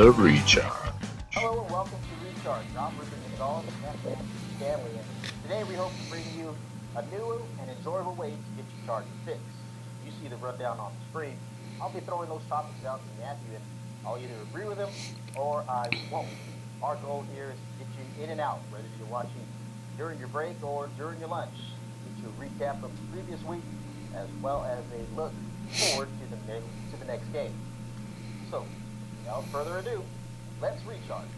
The Recharge. Hello and welcome to Recharge, Rob Gonzalez and Matthew Stanley. And today we hope to bring you a new and enjoyable way to get your Charger fix. You see the rundown on the screen. I'll be throwing those topics out to Matthew and I'll either agree with him or I won't. Our goal here is to get you in and out, whether you're watching during your break or during your lunch. Get you a recap of the previous week as well as a look forward to the next game. So, without further ado, let's recharge.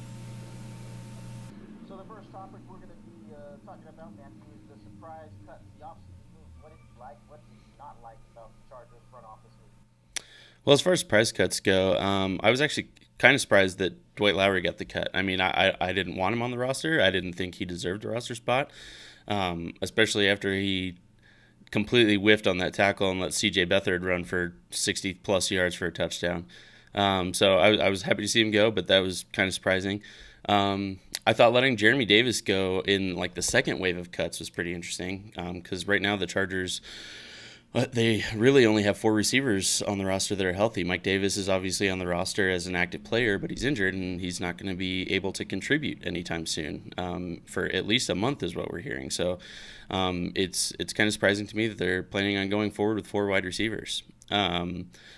So the first topic we're going to be talking about, Matthew, is the surprise cut, the offseason move. What did you like? What did you not like about the Chargers front office move? Well, as far as price cuts go, I was actually kind of surprised that Dwight Lowry got the cut. I mean, I didn't want him on the roster. I didn't think he deserved a roster spot, especially after he completely whiffed on that tackle and let C.J. Beathard run for 60-plus yards for a touchdown. So I was happy to see him go, but that was kind of surprising. I thought letting Jeremy Davis go in like the second wave of cuts was pretty interesting because right now the Chargers, they really only have 4 receivers on the roster that are healthy. Mike Davis is obviously on the roster as an active player, but he's injured and he's not going to be able to contribute anytime soon for at least a month is what we're hearing. So it's kind of surprising to me that they're planning on going forward with 4 wide receivers.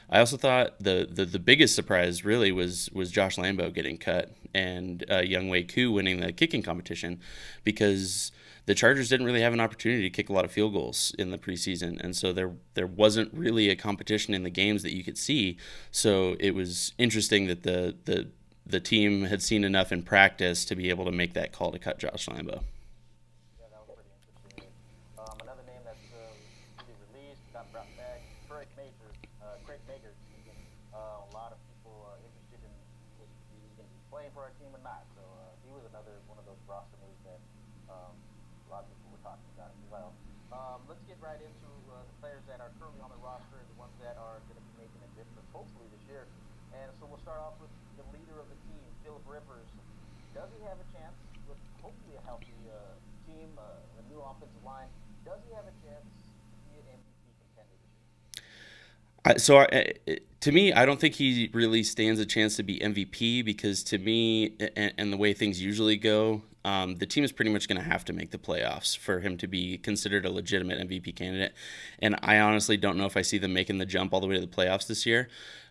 I also thought the biggest surprise really was Josh Lambo getting cut and Younghoe Koo winning the kicking competition because the Chargers didn't really have an opportunity to kick a lot of field goals in the preseason, and so there wasn't really a competition in the games that you could see. So it was interesting that the team had seen enough in practice to be able to make that call to cut Josh Lambo. Yeah, that was pretty interesting. Another name that's really released, got brought back, Craig Major. A lot of people interested in if he's going to be playing for our team or not. So he was another one of those roster moves that a lot of people were talking about as well. Let's get right into the players that are currently on the roster and the ones that are going to be making a difference, hopefully this year. And so we'll start off with the leader of the team, Philip Rivers. Does he have a chance with hopefully a healthy team, a new offensive line? Does he have a chance to be an MVP contender this year? To me, I don't think he really stands a chance to be MVP because to me, and the way things usually go, the team is pretty much going to have to make the playoffs for him to be considered a legitimate MVP candidate. And I honestly don't know if I see them making the jump all the way to the playoffs this year.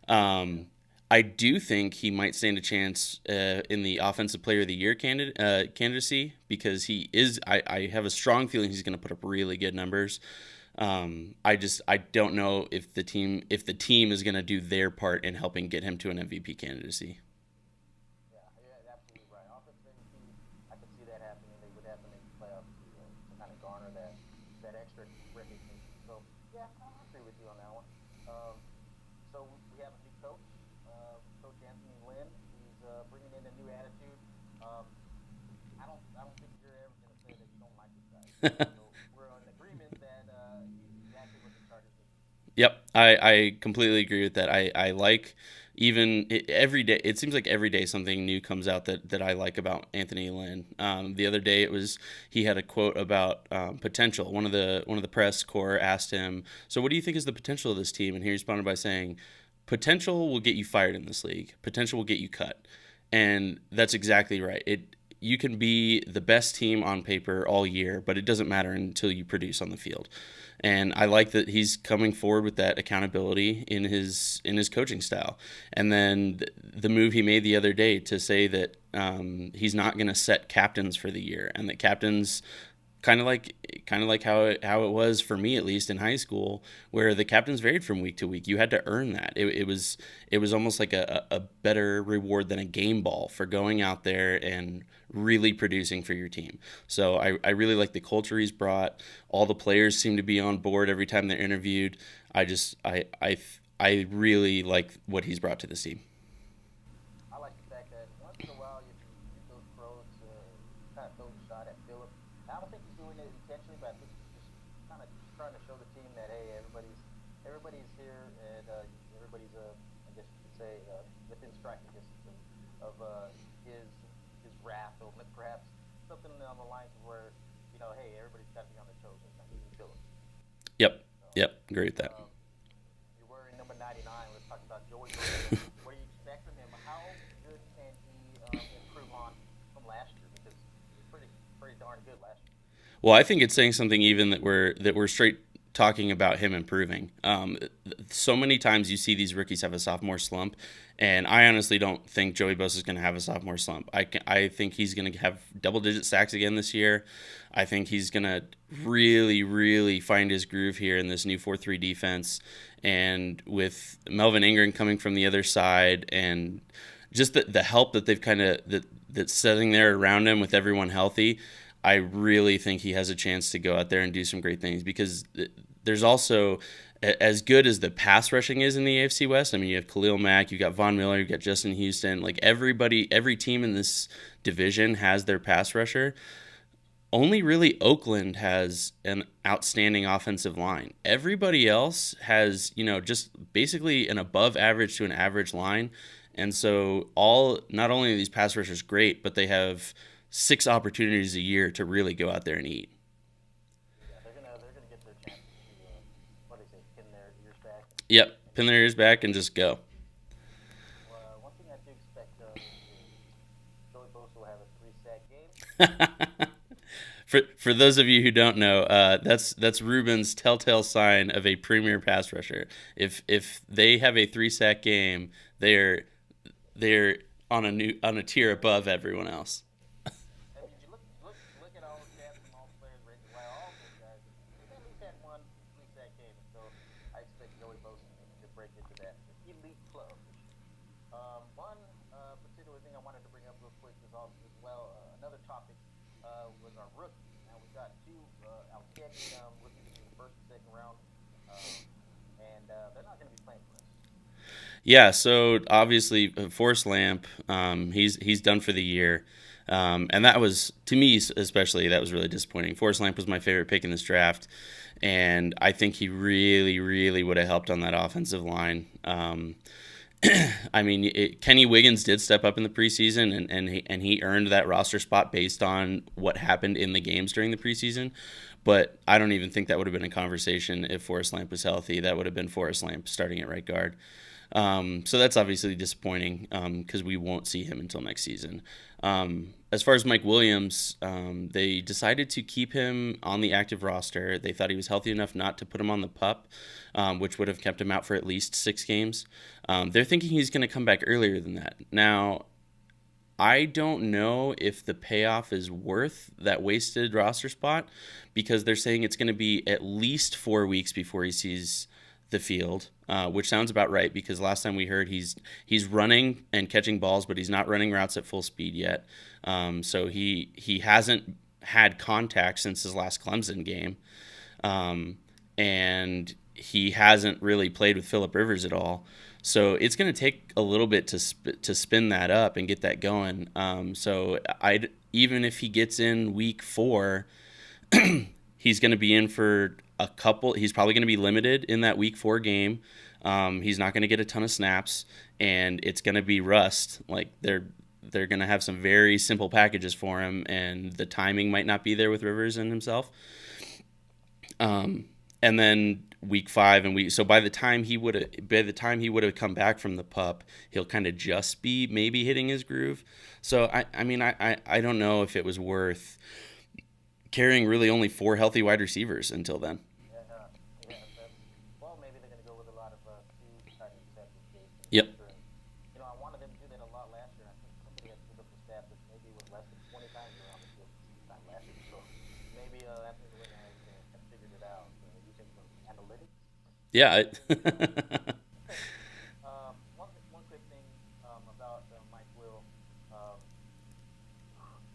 I do think he might stand a chance in the Offensive Player of the Year candidacy because he is. I have a strong feeling he's going to put up really good numbers. I don't know if the team is going to do their part in helping get him to an MVP candidacy. Yeah, you're absolutely right. Offensive MVP, I could see that happening. They would have to make the playoffs to kind of garner that extra recognition. So, yeah, I agree with you on that one. So we have a new coach, Coach Anthony Lynn. He's bringing in a new attitude. I don't think you're ever going to say that you don't like this guy. So we're in agreement that he's exactly what the Chargers need. Yep, I completely agree with that. I like every day. It seems like every day something new comes out that I like about Anthony Lynn. The other day he had a quote about potential. One of the press corps asked him, "So what do you think is the potential of this team?" And he responded by saying, "Potential will get you fired in this league. Potential will get you cut." And that's exactly right. You can be the best team on paper all year, but it doesn't matter until you produce on the field. And I like that he's coming forward with that accountability in his coaching style. And then the move he made the other day to say that he's not going to set captains for the year, and that captains kind of like how it was for me, at least in high school, where the captains varied from week to week. You had to earn that. It was almost like a better reward than a game ball for going out there and really producing for your team. So I really like the culture he's brought. All the players seem to be on board every time they're interviewed. I really like what he's brought to the team. I like the fact that once in a while you use those pros to kind of throw the shot at Philip. I don't think he's doing it intentionally, but I think he's just kind of trying to show the team that hey, everybody's here and everybody's I guess you could say within striking distance of his wrath or perhaps something on the lines where hey, everybody's got to be on their toes, even Philip. Yep, agree with that. You're wearing number 99. Let's talk about Joey. What do you expect from him? How good pretty darn good last year. Well, I think it's saying something even that we're straight talking about him improving. So many times you see these rookies have a sophomore slump, and I honestly don't think Joey Bosa is going to have a sophomore slump. I think he's going to have double-digit sacks again this year. I think he's going to really, really find his groove here in this new 4-3 defense, and with Melvin Ingram coming from the other side, and just the help that they've kind of that's sitting there around him with everyone healthy. I really think he has a chance to go out there and do some great things because there's also, as good as the pass rushing is in the AFC West, I mean, you have Khalil Mack, you got Von Miller, you got Justin Houston. Like every team in this division has their pass rusher. Only really Oakland has an outstanding offensive line. Everybody else has, just basically an above average to an average line. And so not only are these pass rushers great, but they have 6 opportunities a year to really go out there and eat. Yeah, they're gonna get their chance to what do they say, pin their ears back. Yep, pin their ears back and just go. One thing I do expect is Joey Bosa will have a 3-sack game. For those of you who don't know, that's Ruben's telltale sign of a premier pass rusher. If they have a 3-sack game, they're on a tier above everyone else. I mean, you look at all the stats from all the players rated. Well, all those guys, they've at least had one 3-sack game, and so I expect Joey Bosa to break into that elite club. One particular thing I wanted to bring up real quick is also as well another topic was our rookies. Now we got 2 outstanding rookies in the first and second round, and they're not going to be playing for us. Yeah, so obviously Forrest Lamp, he's done for the year, and that was, to me especially, that was really disappointing. Forrest Lamp was my favorite pick in this draft, and I think he really, really would have helped on that offensive line. I mean, Kenny Wiggins did step up in the preseason, and he earned that roster spot based on what happened in the games during the preseason. But I don't even think that would have been a conversation if Forrest Lamp was healthy. That would have been Forrest Lamp starting at right guard. So that's obviously disappointing because we won't see him until next season. As far as Mike Williams, they decided to keep him on the active roster. They thought he was healthy enough not to put him on the PUP, which would have kept him out for at least 6 games. They're thinking he's going to come back earlier than that. Now, I don't know if the payoff is worth that wasted roster spot because they're saying it's going to be at least 4 weeks before he sees the field, which sounds about right because last time we heard he's running and catching balls, but he's not running routes at full speed yet. So he hasn't had contact since his last Clemson game, and he hasn't really played with Phillip Rivers at all. So it's going to take a little bit to spin that up and get that going. So even if he gets in week 4, he's going to be in for a couple. He's probably going to be limited in that week 4 game. He's not going to get a ton of snaps, and it's going to be rust. Like they're going to have some very simple packages for him, and the timing might not be there with Rivers and himself. And then week 5 so by the time he would have come back from the PUP, he'll kind of just be maybe hitting his groove. So I don't know if it was worth carrying really only 4 healthy wide receivers until then. Well, maybe they're going to go with a lot of 2 tight end sets with Jason. Yep. I wanted them to do that a lot last year. I think somebody had pulled up the stat that maybe it was less than 20 times around the field time last year. So maybe Anthony Lynn has figured it out using some analytics. Yeah. One quick thing about Mike Will.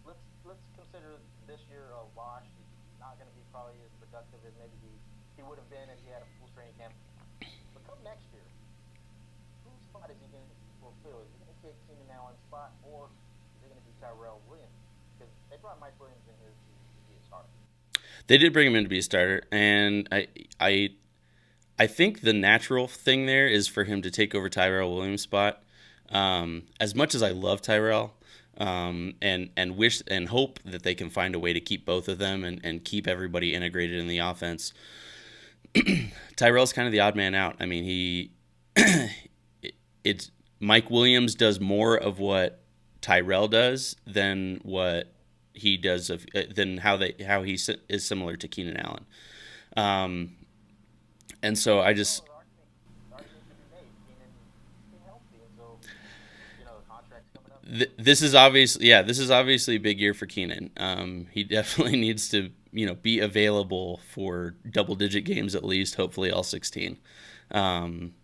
Let's consider this year a wash. He's not going to be probably as productive as maybe he would have been if he had a full training camp. But come next year, whose spot is he going to fulfill? Is he going to take Keenan Allen's spot, or is it going to be Tyrell Williams? Because they brought Mike Williams in here to be a starter. They did bring him in to be a starter, and I think the natural thing there is for him to take over Tyrell Williams' spot. As much as I love Tyrell, and wish and hope that they can find a way to keep both of them and keep everybody integrated in the offense, Tyrell's kind of the odd man out. I mean, Mike Williams does more of what Tyrell does than what he does than how is similar to Keenan Allen. Um, and so I just Well, the argument could be made. Keenan healthy, and so the contract's coming up. this is obviously, yeah, this is obviously a big year for Keenan. He definitely needs to be available for double digit games at least, hopefully all 16. Um,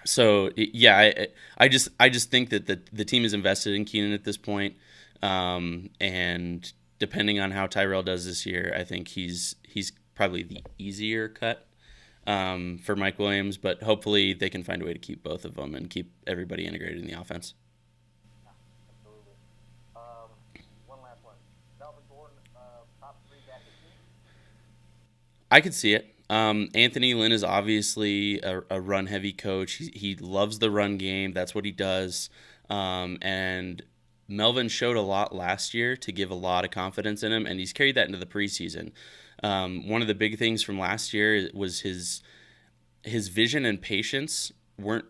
so yeah, I just think that the team is invested in Keenan at this point, and depending on how Tyrell does this year, I think he's probably the easier cut for Mike Williams, but hopefully they can find a way to keep both of them and keep everybody integrated in the offense. Yeah, absolutely. One last one. Melvin Gordon, top three back at team. I could see it. Anthony Lynn is obviously a run heavy coach. He loves the run game. That's what he does. And Melvin showed a lot last year to give a lot of confidence in him, and he's carried that into the preseason. One of the big things from last year was his vision and patience weren't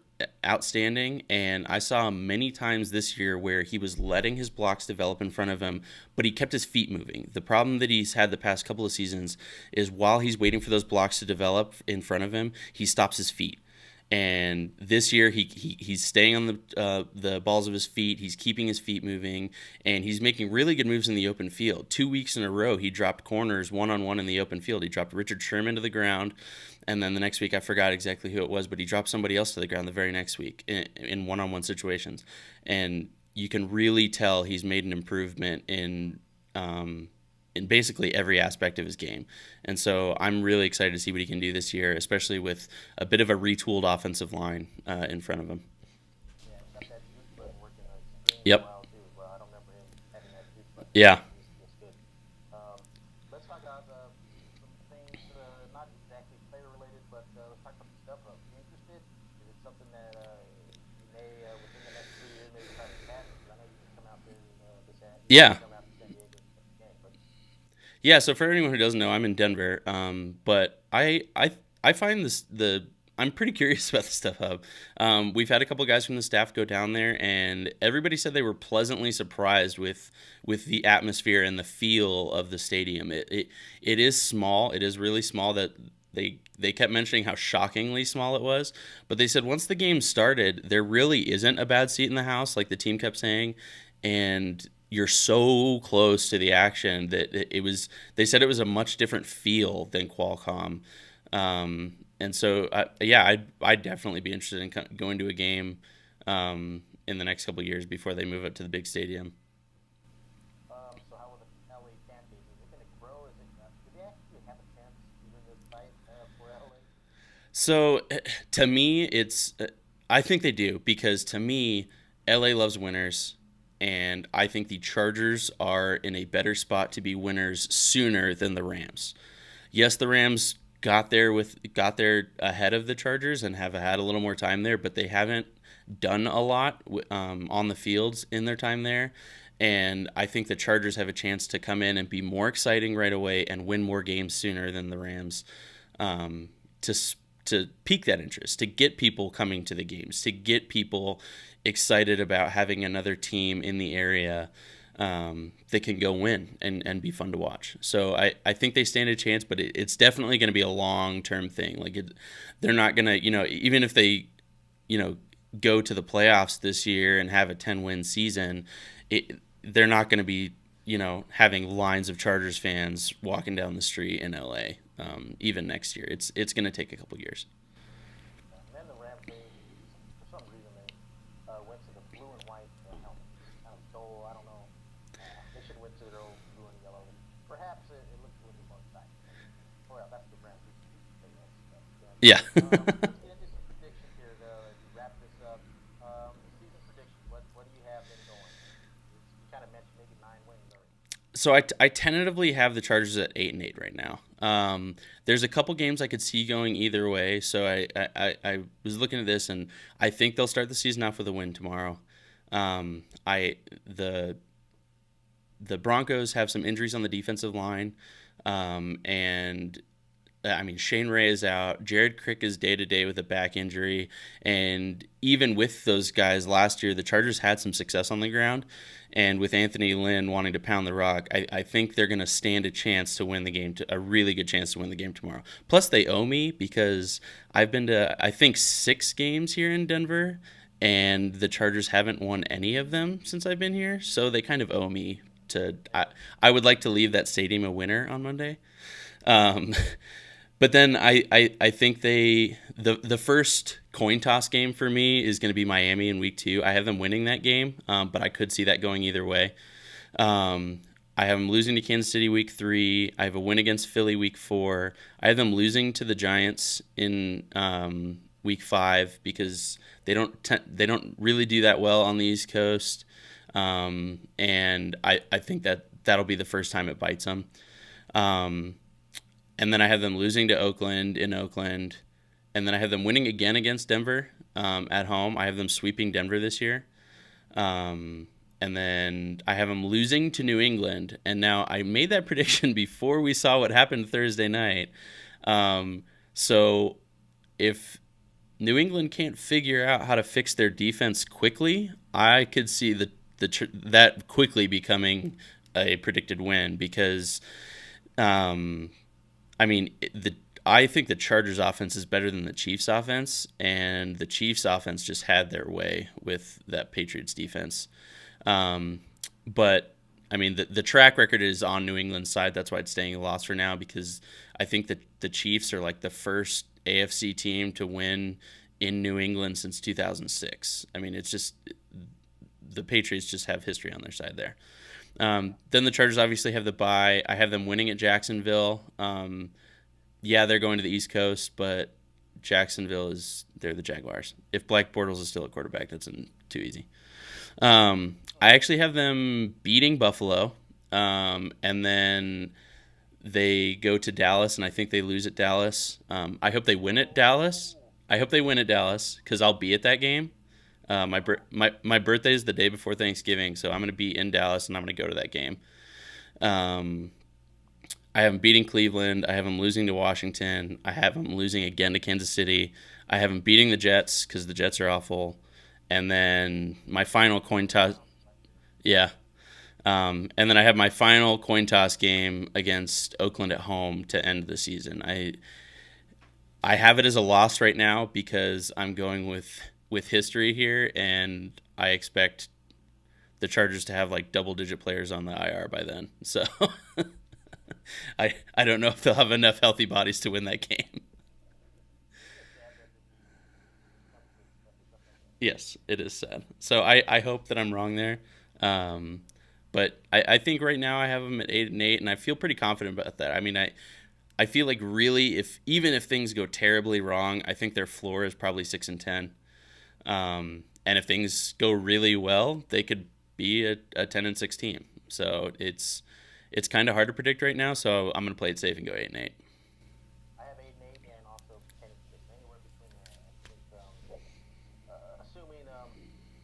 outstanding, and I saw him many times this year where he was letting his blocks develop in front of him, but he kept his feet moving. The problem that he's had the past couple of seasons is while he's waiting for those blocks to develop in front of him, he stops his feet. And this year, he's staying on the balls of his feet. He's keeping his feet moving, and he's making really good moves in the open field. 2 weeks in a row, he dropped corners one-on-one in the open field. He dropped Richard Sherman to the ground, and then the next week, I forgot exactly who it was, but he dropped somebody else to the ground the very next week in one-on-one situations. And you can really tell he's made an improvement in basically every aspect of his game. And so I'm really excited to see what he can do this year, especially with a bit of a retooled offensive line in front of him. Yeah, got that juice button working extremely Yep. well too. Well, I don't remember him having that juice button. Yeah. It's good. Um, let's talk about some things not exactly player related, but let's talk about some stuff. You interested? Is it something that you may within the next 3 years maybe try to catch? Because I know you can come out there you can Yeah. come out to San Diego and catch a game, but Yeah, so for anyone who doesn't know, I'm in Denver, but I find I'm pretty curious about the Stuff Hub. We've had a couple guys from the staff go down there, and everybody said they were pleasantly surprised with the atmosphere and the feel of the stadium. It is small. It is really small. That they kept mentioning how shockingly small it was, but they said once the game started, there really isn't a bad seat in the house, like the team kept saying, and you're so close to the action that it was. They said it was a much different feel than Qualcomm, and so yeah, I'd definitely be interested in going to a game in the next couple of years before they move up to the big stadium. so how will the LA fan base? Is it going to grow? Do they actually have a chance even this fight for LA? So to me, I think they do because to me, LA loves winners, and I think the Chargers are in a better spot to be winners sooner than the Rams. Yes, the Rams got there ahead of the Chargers and have had a little more time there, but they haven't done a lot on the fields in their time there. And I think the Chargers have a chance to come in and be more exciting right away and win more games sooner than the Rams, to to pique that interest, to get people coming to the games, to get people excited about having another team in the area that can go win and be fun to watch. So I think they stand a chance, but it's definitely going to be a long-term thing. They're not going to, even if they, go to the playoffs this year and have a 10-win season, they're not going to be, having lines of Chargers fans walking down the street in LA, even next year. It's going to take a couple years. And then the Rams, for some reason, they went to the blue and white helmet. Kind of stole, I don't know. They should have went to their old blue and yellow. Perhaps it looks a little bit more exciting. Oh, yeah, that's the Rams. Yeah. Let's get into some predictions here as we wrap this up. Season predictions. What do you have them going? You kind of mentioned maybe 9 wins already. So I tentatively have the Chargers at 8-8 right now. There's a couple games I could see going either way. So I was looking at this, and I think they'll start the season off with a win tomorrow. The Broncos have some injuries on the defensive line, and I mean, Shane Ray is out. Jared Crick is day to day with a back injury. And even with those guys last year, the Chargers had some success on the ground. And with Anthony Lynn wanting to pound the rock, I think they're going to stand a chance to win the game, a really good chance to win the game tomorrow. Plus, they owe me because I've been to, I think, 6 games here in Denver, and the Chargers haven't won any of them since I've been here. So they kind of owe me to, I would like to leave that stadium a winner on Monday. Um, but then I think the first coin toss game for me is going to be Miami in week 2. I have them winning that game, but I could see that going either way. I have them losing to Kansas City week 3. I have a win against Philly week 4. I have them losing to the Giants in week 5 because they don't really do that well on the East Coast, and I think that'll be the first time it bites them. And then I have them losing to Oakland in Oakland. And then I have them winning again against Denver at home. I have them sweeping Denver this year. And then I have them losing to New England. And now I made that prediction before we saw what happened Thursday night. So if New England can't figure out how to fix their defense quickly, I could see that quickly becoming a predicted win because I think the Chargers offense is better than the Chiefs offense, and the Chiefs offense just had their way with that Patriots defense. But I mean, the track record is on New England's side. That's why it's staying a loss for now, because I think that the Chiefs are like the first AFC team to win in New England since 2006. I mean, it's just the Patriots just have history on their side there. Then the Chargers obviously have the bye. I have them winning at Jacksonville. Yeah, they're going to the East Coast, but they're the Jaguars. If Blake Bortles is still at quarterback, that's too easy. I actually have them beating Buffalo, and then they go to Dallas, and I think they lose at Dallas. I hope they win at Dallas. Because I'll be at that game. My birthday is the day before Thanksgiving, so I'm going to be in Dallas, and I'm going to go to that game. I have them beating Cleveland. I have them losing to Washington. I have them losing again to Kansas City. I have them beating the Jets because the Jets are awful. And then my final coin toss. Yeah. And then I have my final coin toss game against Oakland at home to end the season. I have it as a loss right now because I'm going with history here, and I expect the Chargers to have like double-digit players on the IR by then. So I don't know if they'll have enough healthy bodies to win that game. Yes, it is sad. So I hope that I'm wrong there. But I think right now I have them at 8-8, and I feel pretty confident about that. I mean, I feel like really even if things go terribly wrong, I think their floor is probably 6-10. And if things go really well, they could be a 10-6 team. So it's kind of hard to predict right now. So I'm gonna play it safe and go 8-8. I have 8-8 and also 10-6, anywhere between there. I think, assuming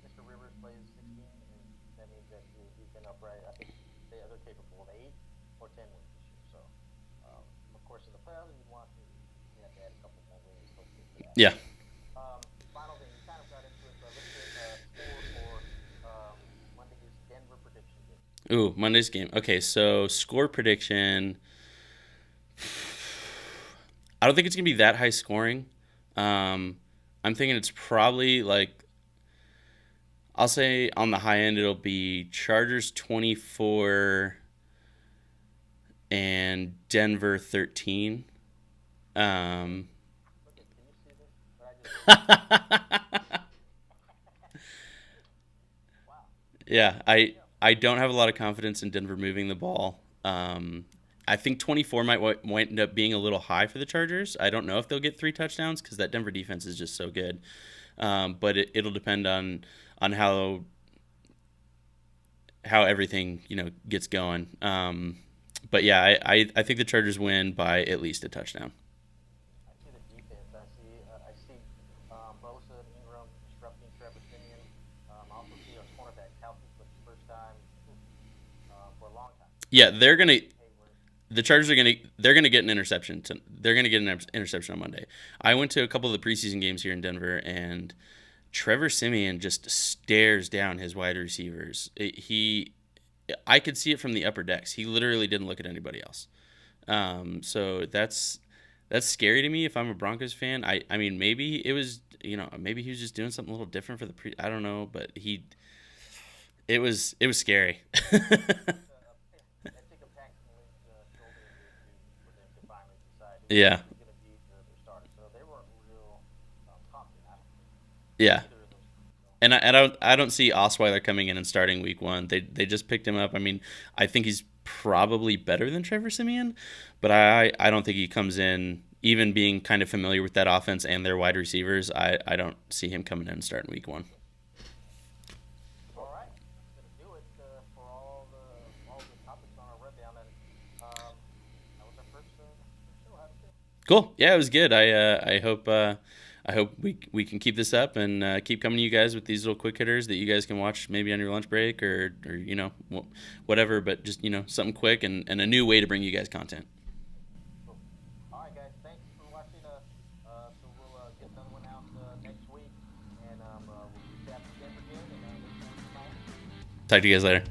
Mr. Rivers plays 16, and that means that he's been upright. I think they're capable of 8 or 10 wins this year. So, of course, in the playoffs, you have to add a couple more wins, hopefully, for that. Yeah. Final thing, you kind of got into it, but let's get score for Monday's Denver prediction game. Ooh, Monday's game. Okay, so score prediction. I don't think it's gonna be that high scoring. I'm thinking it's probably like, I'll say on the high end it'll be Chargers 24 and Denver 13. Can you see this? Wow. Yeah, I don't have a lot of confidence in Denver moving the ball. I think 24 might end up being a little high for the Chargers. I don't know if they'll get 3 touchdowns because that Denver defense is just so good. But it'll depend on how everything gets going. But yeah, I think the Chargers win by at least a touchdown. I see the defense. I see Bosa and Ingram disrupting Trevor Simeon. I also see our cornerback healthy for the first time for a long time. Yeah, they're gonna Hayward. the Chargers are they're gonna get an interception. They're gonna get an interception on Monday. I went to a couple of the preseason games here in Denver, and Trevor Siemian just stares down his wide receivers. I could see it from the upper decks. He literally didn't look at anybody else. So that's scary to me if I'm a Broncos fan. I mean, maybe it was, maybe he was just doing something a little different for I don't know, but it was scary. I think of Paxton Lynch's shoulder injury for them to finally decide Yeah, who was going to be their starter. So they weren't real confident, I don't think, yeah. either of those teams. So, And I don't see Osweiler coming in and starting week one. They just picked him up. I mean, I think he's probably better than Trevor Siemian, but I don't think he comes in even being kind of familiar with that offense and their wide receivers. I don't see him coming in and starting week one. all right, that's going to do it for all the topics on our rundown. And that was our first show. How did it feel? Cool. Yeah, it was good. I hope we can keep this up and keep coming to you guys with these little quick hitters that you guys can watch maybe on your lunch break or whatever. But just something quick and a new way to bring you guys content. Cool. All right, guys, thanks for watching. So we'll get another one out next week, and we'll recap the Denver game and look forward to Miami. Talk to you guys later.